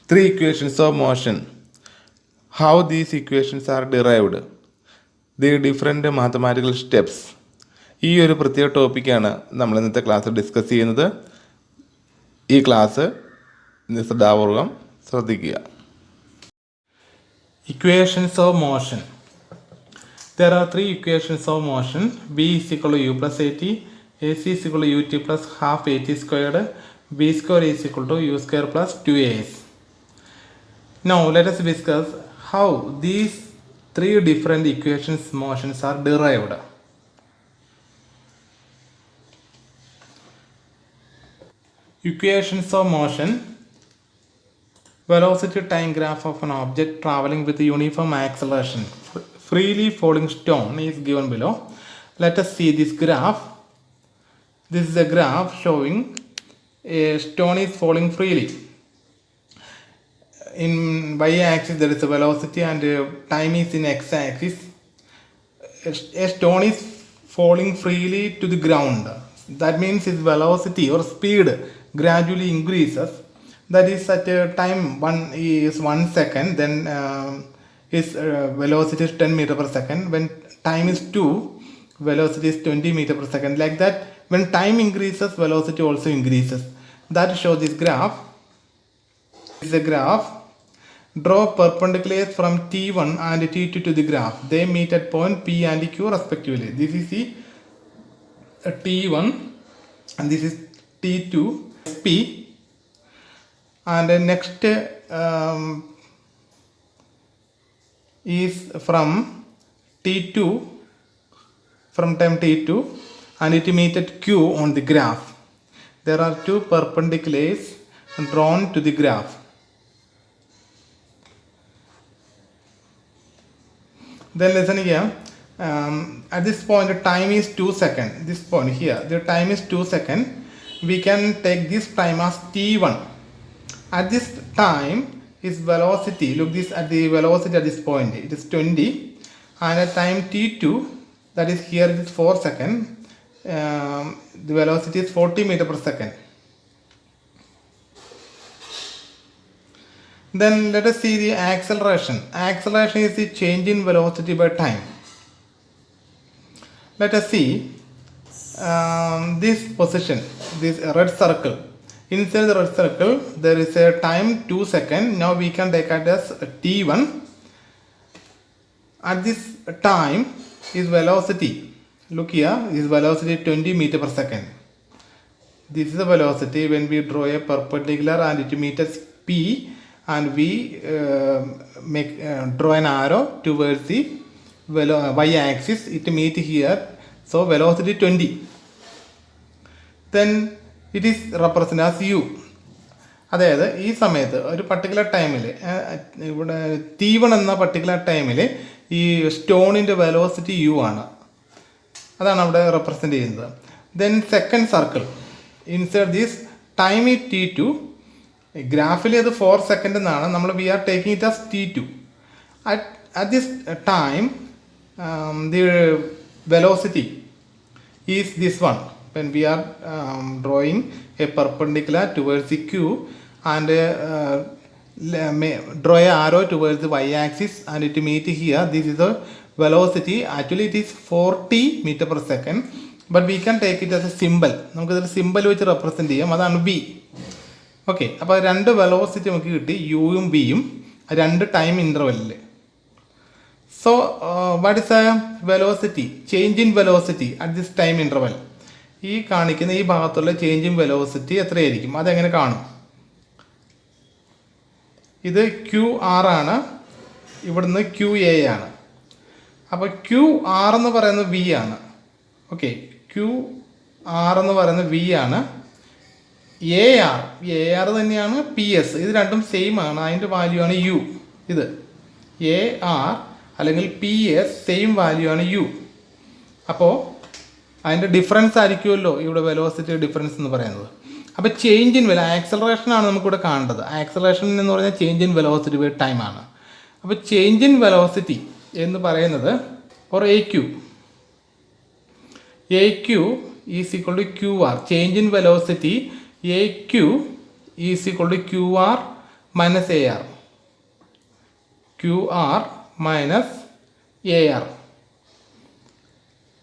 Three equations of motion. How these equations are derived. The different mathematical steps. ഈ ഒരു പ്രത്യേക ടോപ്പിക്കാണ് നമ്മൾ ഇന്നത്തെ ക്ലാസ് ഡിസ്കസ് ചെയ്യുന്നത്. ഈ ക്ലാസ് ശ്രദ്ധാപൂർവം ശ്രദ്ധിക്കുക. Equations of motion. There are three equations of motion. B is equal to u plus at, AC is equal to ut plus half at squared, b square is equal to u square plus 2as. Now let us discuss how these three different equations motions are derived. Equations of motion. Velocity time graph of an object traveling with uniform acceleration. Freely falling stone is given below. Let us see this graph. This is a graph showing a stone is falling freely. In y-axis there is a velocity and time is in x-axis. A stone is falling freely to the ground. That means its velocity or speed gradually increases. That is at a time 1 second, then its velocity is 10 meter per second. When time is 2, velocity is 20 meter per second. Like that, when time increases, velocity also increases. That shows this graph. This is a graph. Draw perpendiculars from T1 and T2 to the graph. They meet at point P and Q respectively. This is the T1 and this is T2, P. And the next is from T2, from time T2, and it meets at Q on the graph. There are two perpendiculars drawn to the graph. Then listen here. At this point, the time is 2 seconds. This point here, the time is 2 seconds. We can take this time as T1. At this time, its velocity, look this at the velocity at this point, it is 20. And at time T2, that is here it is 4 seconds, the velocity is 40 meter per second. Then let us see the acceleration. Acceleration is the change in velocity by time. Let us see this position, this red circle. Inside the red circle, there is a time 2 seconds. Now we can take it as T1. At this time, is velocity. Look here, is velocity 20 meter per second. This is the velocity when we draw a perpendicular and it meets P, and we draw an arrow towards the y-axis. It meets here. So velocity 20. Then it is represented as u. അതായത് ഈ സമയത്ത് ഒരു particular ടൈമിൽ ഇവിടെ T1 എന്ന particular ടൈമിൽ ഈ സ്റ്റോണിൻ്റെ velocity u ആണ്. അതാണ് അവിടെ റെപ്രസെൻ്റ് ചെയ്യുന്നത്. Then second circle inside this time ഈ T2. ഗ്രാഫിൽ അത് 4 സെക്കൻഡ് എന്നാണ്. നമ്മൾ we are taking it as T2. At this time the velocity is this one. When we are drawing a perpendicular towards the Q and draw a arrow towards the y-axis and it meet here, this is the velocity. Actually it is 40 meter per second, but we can take it as a symbol. നമുക്കിതൊരു simple വെച്ച് represent ചെയ്യാം. അതാണ് V. Okay, അപ്പോൾ രണ്ട് velocity നമുക്ക് കിട്ടി, യുവും വിയും, രണ്ട് ടൈം ഇൻ്റർവെല്ലിൽ. So what is a velocity, change in velocity at this time interval. ഈ കാണിക്കുന്ന ഈ ഭാഗത്തുള്ള ചേഞ്ച് ഇൻ വെലോസിറ്റി എത്രയായിരിക്കും, അതെങ്ങനെ കാണും? ഇത് QR ആണ്, ഇവിടുന്ന് QA ആണ്. അപ്പോൾ QR എന്ന് പറയുന്നത് V ആണ്. ഓക്കെ, QR എന്ന് പറയുന്നത് V ആണ്. AR തന്നെയാണ് PS. ഇത് രണ്ടും സെയിം ആണ്, അതിൻ്റെ വാല്യൂ ആണ് U. ഇത് AR അല്ലെങ്കിൽ PS സെയിം വാല്യൂ ആണ് U. അപ്പോൾ അതിൻ്റെ ഡിഫറൻസ് ആയിരിക്കുമല്ലോ ഇവിടെ വെലോസിറ്റി ഡിഫറൻസ് എന്ന് പറയുന്നത്. അപ്പോൾ ചേഞ്ച് ഇൻ ആക്സലറേഷനാണ് നമുക്കിവിടെ കാണേണ്ടത്. ആക്സലറേഷൻ എന്ന് പറഞ്ഞാൽ change in velocity by time ആണ്. അപ്പോൾ ചേഞ്ച് ഇൻ വെലോസിറ്റി എന്ന് പറയുന്നത് or AQ is equal to QR. Change in velocity AQ is equal to QR minus AR. QR minus AR.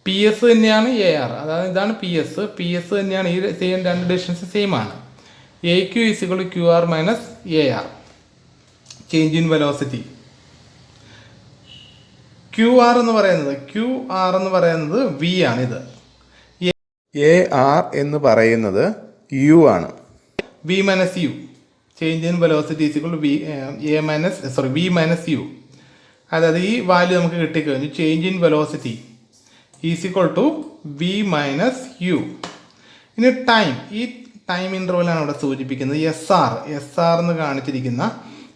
P S തന്നെയാണ് A R, അതായത് ഇതാണ് P S തന്നെയാണ്. ഈ same രണ്ട് ഡിസ്റ്റൻസ് സെയിം ആണ്. A Q is equal to Q R minus A R, change in velocity. Q R എന്ന് പറയുന്നത് V ആണ്. ഇത് എ ആർ എന്ന് പറയുന്നത് യു ആണ്. V minus u, change in velocity is equal to v minus u. അതായത് ഈ value നമുക്ക് കിട്ടിക്കഴിഞ്ഞു. Change in velocity is equal to v minus u. ഇനി ടൈം, ഈ ടൈം ഇൻ്റർവെലാണ് ഇവിടെ സൂചിപ്പിക്കുന്നത്. എസ് ആർ എന്ന് കാണിച്ചിരിക്കുന്ന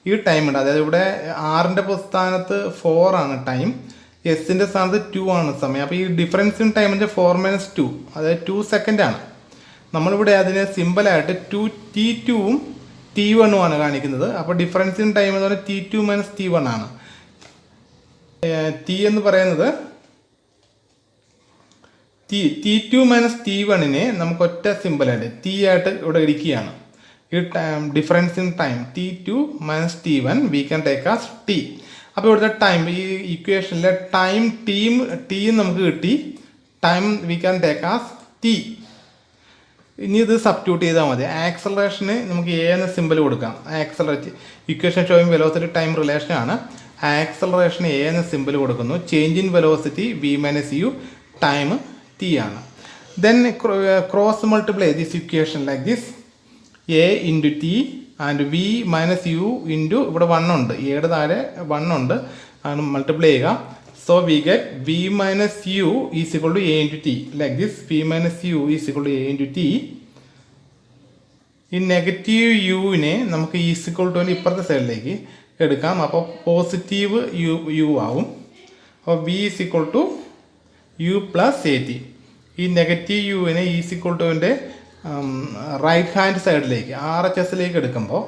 ഈ ടൈം ഉണ്ട്. അതായത് ഇവിടെ ആറിൻ്റെ സ്ഥാനത്ത് 4 ആണ് ടൈം, എസിൻ്റെ സ്ഥാനത്ത് 2 ആണ് സമയം. അപ്പോൾ ഈ ഡിഫറൻസ് ഇൻ ടൈം എന്ന് 4 - 2, അതായത് 2 സെക്കൻഡാണ്. നമ്മളിവിടെ അതിന് സിമ്പിളായിട്ട് T2ഉം T1ഉം ആണ് കാണിക്കുന്നത്. അപ്പോൾ ഡിഫറൻസ് ഇൻ ടൈം എന്ന് പറഞ്ഞാൽ T2 - T1 ആണ്. ടി എന്ന് പറയുന്നത് T2 - T1നെ നമുക്ക് ഒറ്റ സിമ്പിളായിട്ട് ടി ആയിട്ട് ഇവിടെ ഇരിക്കുകയാണ്. ഈ difference in time T2 - T1 V can take as T. അപ്പോൾ ഇവിടുത്തെ ടൈം, ഈ ഇക്വേഷനിലെ ടൈം ടിയും നമുക്ക് കിട്ടി. Time we can take as T. ഇനി ഇത് സബ്സ്റ്റിറ്റ്യൂട്ട് ചെയ്താൽ മതി. ആക്സലറേഷന് നമുക്ക് എ എന്ന സിമ്പിൾ കൊടുക്കാം. Accelerate equation showing velocity time relation ആണ്. ആക്സലറേഷന് എ എന്ന സിമ്പിൾ കൊടുക്കുന്നു. Change in velocity v minus u, time t ആണ്. Then cross multiply this equation like this, a into t and v minus U into ഇവിടെ 1 ഉണ്ട്, എയുടെ താഴെ 1 ഉണ്ട്, ആണ് മൾട്ടിപ്ലൈ ചെയ്യുക. So we get V minus U is equal to A into T like this. V minus U is equal to A into T. ഈ negative യുവിനെ നമുക്ക് ഈസ് ഇക്വൾ ടു ഇപ്പുറത്തെ സൈഡിലേക്ക് എടുക്കാം. അപ്പോൾ പോസിറ്റീവ് യു ആവും. അപ്പോൾ V is equal to U plus A T. ഈ നെഗറ്റീവ് യുവിനെ ഈസ് ഇക്വൾ ടുവിൻ്റെ റൈറ്റ് ഹാൻഡ് സൈഡിലേക്ക് RHSലേക്ക് എടുക്കുമ്പോൾ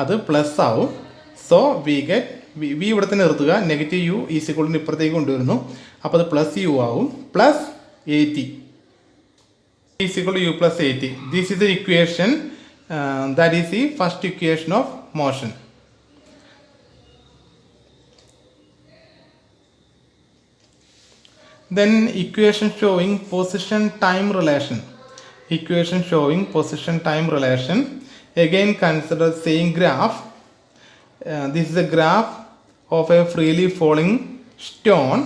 അത് പ്ലസ് ആവും. സോ വി ഗെറ്റ് വി ഇവിടെ തന്നെ നിർത്തുക. Negative U is equal to ഇപ്പുറത്തേക്ക് കൊണ്ടുവരുന്നു. അപ്പോൾ അത് പ്ലസ് യു ആവും, plus A T is equal to U plus A T. This is the equation, that is the first equation of motion. Then equation showing position time relation. Again consider same graph. This is a graph of a freely falling stone.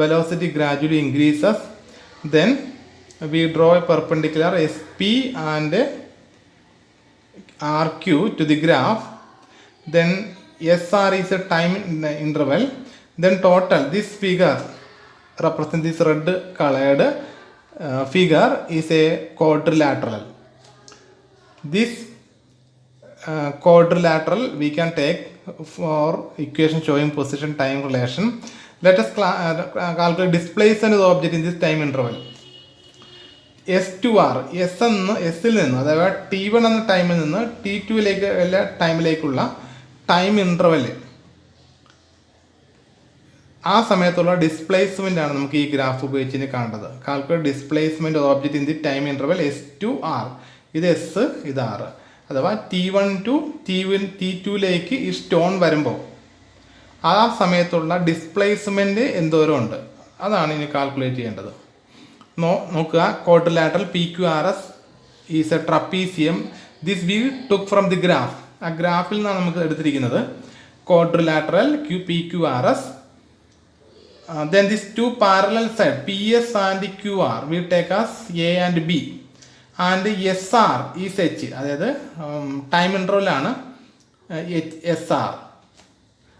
Velocity gradually increases. Then we draw a perpendicular SP and RQ to the graph. Then SR is a time interval. Then total, this figure represent this red colored figure is a quadrilateral. This quadrilateral we can take for equation showing position time relation. Let us calculate displacement of the object in this time interval. S2R, എസിൽ നിന്ന്, അതായത് T1 എന്ന ടൈമിൽ നിന്ന് T2ലേക്ക് എല്ലാ ടൈമിലേക്കുള്ള time interval, ആ സമയത്തുള്ള displacement ആണ് നമുക്ക് ഈ ഗ്രാഫ് ഉപയോഗിച്ച് കാണേണ്ടത്. Calculate displacement of object in the time interval S2R. ഇത് എസ്, ഇത് ആർ. അഥവാ T1 to T2ലേക്ക് ഈ സ്റ്റോൺ വരുമ്പോൾ ആ സമയത്തുള്ള ഡിസ്പ്ലേസ്മെൻറ്റ് എന്തോരം ഉണ്ട്, അതാണ് ഇനി കാൽക്കുലേറ്റ് ചെയ്യേണ്ടത്. നോക്കുക, quadrilateral PQRS is A trapezium. This we took from the graph. ആ ഗ്രാഫിൽ നിന്നാണ് നമുക്ക് എടുത്തിരിക്കുന്നത്. Quadrilateral PQRS. Then these two parallel sides PS and QR we take as A and B, and SR is H, അതായത് time interval ആണ് SR,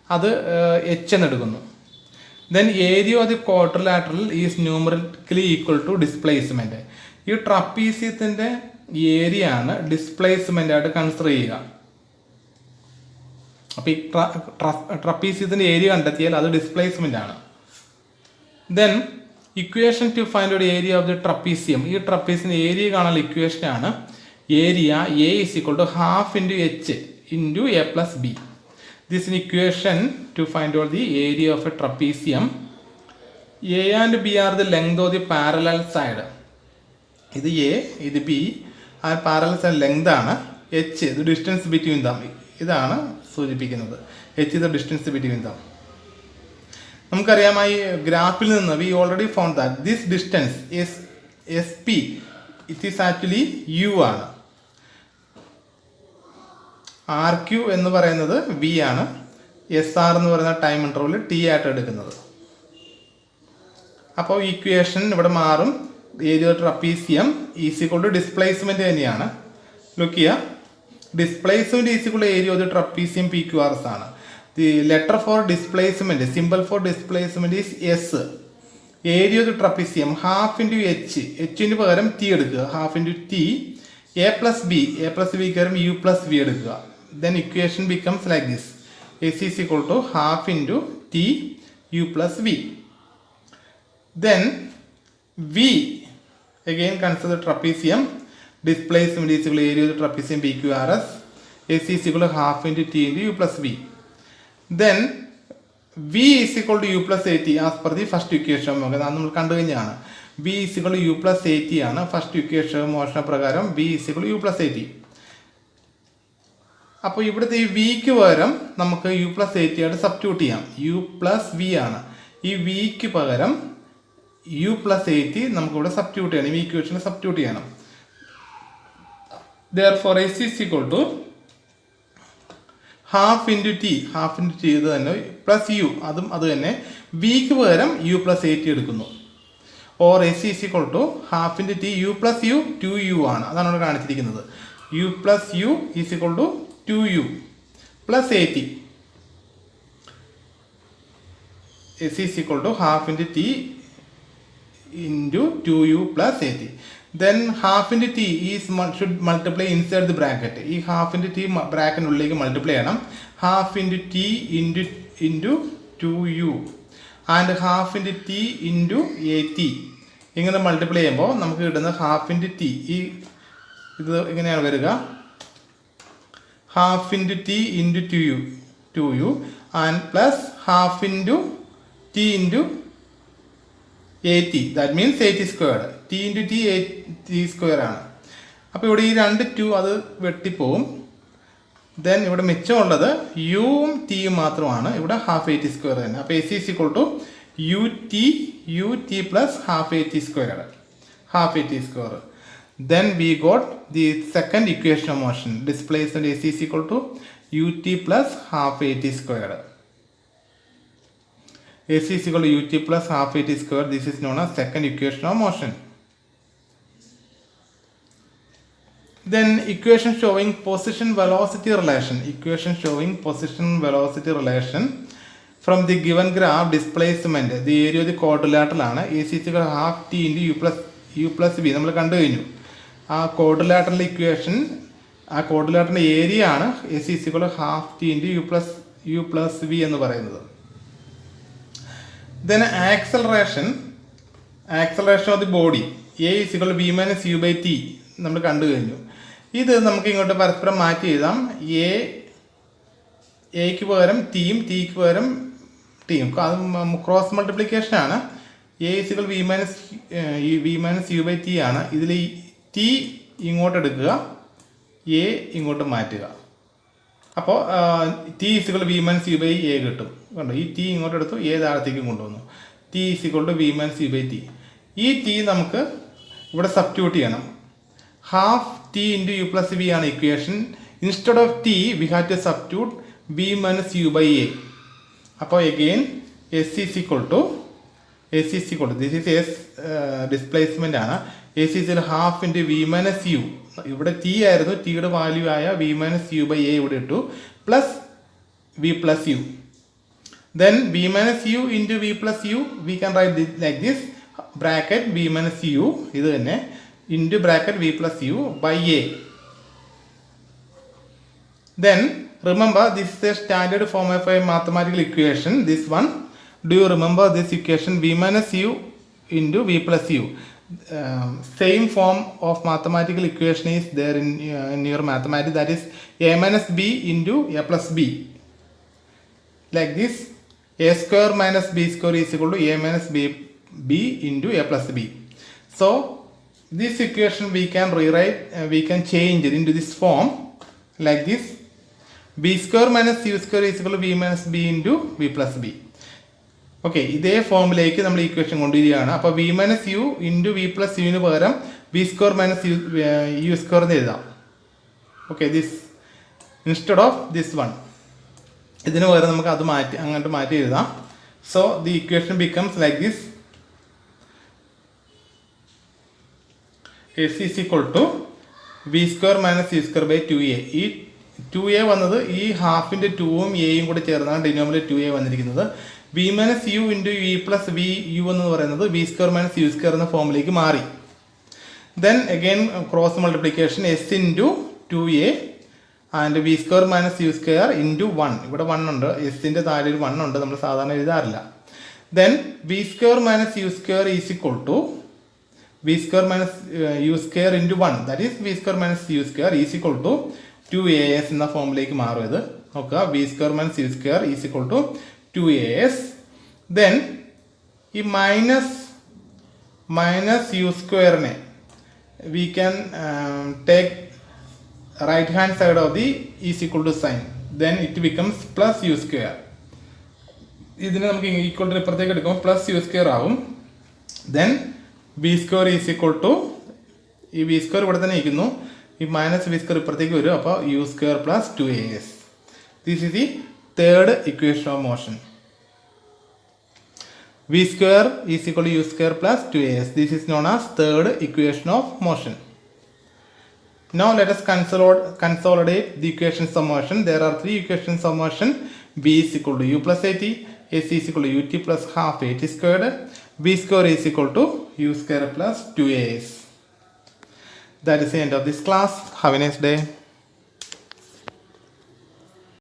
അത് H എന്ന് എടുക്കുന്നു. Then area of the quadrilateral is numerically equal to displacement. ഈ ട്രപ്പീസിയത്തിൻ്റെ area ആണ് displacement ആയിട്ട് consider ചെയ്യുക. അപ്പോൾ ഈ ട്രപ്പീസിയത്തിൻ്റെ ഏരിയ കണ്ടെത്തിയാൽ അത് ഡിസ്പ്ലേസ്മെൻ്റ് ആണ്. Then equation to find out area of the trapezium. ഈ ട്രപ്പീസിൻ്റെ ഏരിയ കാണാനുള്ള ഇക്വേഷൻ ആണ് area A is equal to half into H into A plus B. This is an equation to find out the area of a trapezium. A and B are the length of the parallel side. ഇത് A, ഇത് B. ആ parallel side length ആണ്. H the distance between them, ഇതാണ് സൂചിപ്പിക്കുന്നത്. H the distance between them. നമുക്കറിയാം ഈ ഗ്രാഫിൽ നിന്ന് we already found that this distance S P it is actually U ആണ്. ആർ ക്യു എന്ന് പറയുന്നത് വി ആണ്. എസ് ആർ എന്ന് പറയുന്ന ടൈം ഇൻ്റർവെൽ ടി ആയിട്ട് എടുക്കുന്നത്. അപ്പോൾ ഇക്വേഷൻ ഇവിടെ മാറും. Area trapezium is equal to displacement തന്നെയാണ്. ലുക്ക് ചെയ്യുക, displacement is equal to area of the trapezium P Q R S ആണ്. The letter for displacement, simple for displacement is s. Area of the trapezium half into h, എച്ചിന് പകരം t എടുക്കുക, half into t. A plus b, a plus b പകരം U plus v എടുക്കുക. Then equation becomes like this, s is equal to half into T U plus V. Then V, again consider trapezium, displacement is equal to area of the trapezium PQRS, S is equal to half into T into U plus V. Then V is equal to U plus AT as per the first equation. V is equal to U plus AT ആണ് first equation motion പ്രകാരം. V is equal to U plus AT. അപ്പോൾ ഇവിടുത്തെ ഈ വിക്ക് പകരം നമുക്ക് U plus AT ആയിട്ട് substitute ചെയ്യാം. U plus V ആണ്. ഈ വിക്ക് പകരം യു പ്ലസ് എയ്റ്റി നമുക്കിവിടെ സബ്സ്റ്റിറ്റ്യൂട്ട് ചെയ്യണം, ഈ ഇക്വേഷനിൽ സബ്സ്റ്റിറ്റ്യൂട്ട് ചെയ്യണം. therefore S is equal to half into T, half into T ഇത് തന്നെ പ്ലസ് യു, അതും അത് തന്നെ. വിക്ക് പകരം യു പ്ലസ് എയ്റ്റി എടുക്കുന്നു. Or S is equal to half into T U plus U, 2u ആണ്, അതാണ് ഇവിടെ കാണിച്ചിരിക്കുന്നത്. U plus U is equal to 2u plus 80. S is equal to half into t into 2u plus 80. Then half into t is should multiply inside the bracket. ഈ half into t ബ്രാക്കറ്റിനുള്ളിലേക്ക് multiply ചെയ്യണം. half into t into 2u and half into t into 80. ഇങ്ങനെ multiply ചെയ്യുമ്പോൾ നമുക്ക് കിട്ടുന്ന half into t, ഈ ഇത് ഇങ്ങനെയാണ് വരിക, half into t into 2u and plus half into t into 80, that means 80 squared. t into t 80 square ആണ്. അപ്പോൾ ഇവിടെ ഈ രണ്ട് 2 അത് വെട്ടിപ്പോവും. ദെൻ ഇവിടെ മിച്ചമുള്ളത് യുവും ടിയും മാത്രമാണ്. ഇവിടെ ഹാഫ് 80 സ്ക്വയർ തന്നെ. അപ്പോൾ S is equal to U T plus half 80 square, half 80 square. Then we got the second equation of motion, displacement S is equal to ut plus half 80 squared. S is equal to ut plus half 80 square. This is known as second equation of motion. Then equation showing position velocity relation. Equation showing position velocity relation from the given graph displacement. The area of the quadrilateral ആണ്. S is equal to half t into u plus v. നമ്മൾ കണ്ടു കഴിഞ്ഞു. ആ quadrilateral equation, ആ quadrilateral area ആണ് S is equal to half t into u plus v എന്ന് പറയുന്നത്. Then acceleration of the body A is equal to v minus u by t നമ്മൾ കണ്ടു കഴിഞ്ഞു. ഇത് നമുക്ക് ഇങ്ങോട്ട് പരസ്പരം മാറ്റി എഴുതാം. എക്ക് പകരം ടിയും ടിക്ക് പകരം ടിയും, അത് ക്രോസ് മൾട്ടിപ്ലിക്കേഷൻ ആണ്. A is equal to v minus u by t ആണ്. ഇതിൽ ഈ ടി ഇങ്ങോട്ട് എടുക്കുക, എ ഇങ്ങോട്ട് മാറ്റുക. അപ്പോൾ T is equal to v minus u by a കിട്ടും. കണ്ടോ, ഈ ടി ഇങ്ങോട്ട് എടുത്തു, എ താഴത്തേക്കും കൊണ്ടുവന്നു. T is equal to v minus u by t. ഈ ടി നമുക്ക് ഇവിടെ സബ്സ്റ്റിറ്റ്യൂട്ട് ചെയ്യണം. Half t into u plus v ആണ് equation. Instead of t we have to substitute v minus u by a. അപ്പോൾ again s is equal to this is s displacement ആണ്. S is half into v minus u, ഇവിടെ t ആയിരുന്നു, ടിയുടെ value ആയ v minus u by a ഇവിടെ ഇട്ടു, plus V plus U. Then V minus U into V plus U we can write like this, bracket V minus U ഇത് തന്നെ into bracket V plus U by A. Then remember, this is a standard form of a mathematical equation. This one, do you remember this equation? V minus u into v plus u. Same form of mathematical equation is there in your mathematics. That is a minus b into a plus b. Like this, a square minus b square is equal to a minus b into a plus b. So this equation we can rewrite, we can change it into this form. like this. B square minus u square is equal to v minus b into v plus b. Okay, ഇതേ ഫോമിലേക്ക് നമ്മൾ equation കൊണ്ടുവരികയാണ്. അപ്പോൾ v minus U into V plus യുവിന് പകരം v square minus U square എന്ന് എഴുതാം. Okay, this instead of this one, ഇതിന് പകരം നമുക്ക് അത് അങ്ങോട്ട് മാറ്റി എഴുതാം. So the equation becomes like this. S is equal to v square minus U square by 2a. ഈ 2a വന്നത് ഈ ഹാഫിൻ്റെ 2ഉം എയും കൂടെ ചേർന്നാണ് ഡിനോമിനേറ്റർ 2a വന്നിരിക്കുന്നത്. V minus U into V plus V U എന്ന് പറയുന്നത് V square minus U square എന്ന ഫോമിലേക്ക് മാറി. Then again cross multiplication S into 2a and V square minus U square into 1. ഇവിടെ 1 ഉണ്ട്, എസിൻ്റെ താഴെ ഒരു 1 ഉണ്ട്, നമ്മൾ സാധാരണ എഴുതാറില്ല. Then V square minus U square is equal to v square minus U square into 1, that is v square minus U square is equal to 2as എന്ന ഫോമിലേക്ക് മാറും. ഇത് നോക്കുക, v square minus U square is equal to 2as. Then ഈ minus u സ്ക്വയറിനെ we can take right hand side of the is equal to sign, then it becomes plus U square. ഇതിനെ നമുക്ക് equal to ഇപ്പുറത്തേക്ക് എടുക്കുമ്പോൾ plus U square ആവും. Then V square is equal to, ഈ V square ഇവിടെ തന്നെ ഇരിക്കുന്നു, ഈ മൈനസ് വി സ്ക്വയർ ഇപ്പുറത്തേക്ക് വരും, അപ്പോൾ U square plus 2as. This is the third equation of motion. V square is equal to u square plus 2as. This is known as third equation of motion. Now let us consolidate the equations of motion. There are three equations of motion. V is equal to u plus at, s is equal to ut plus half at squared, v square is equal to u square plus 2as. That is the end of this class. Have a nice day.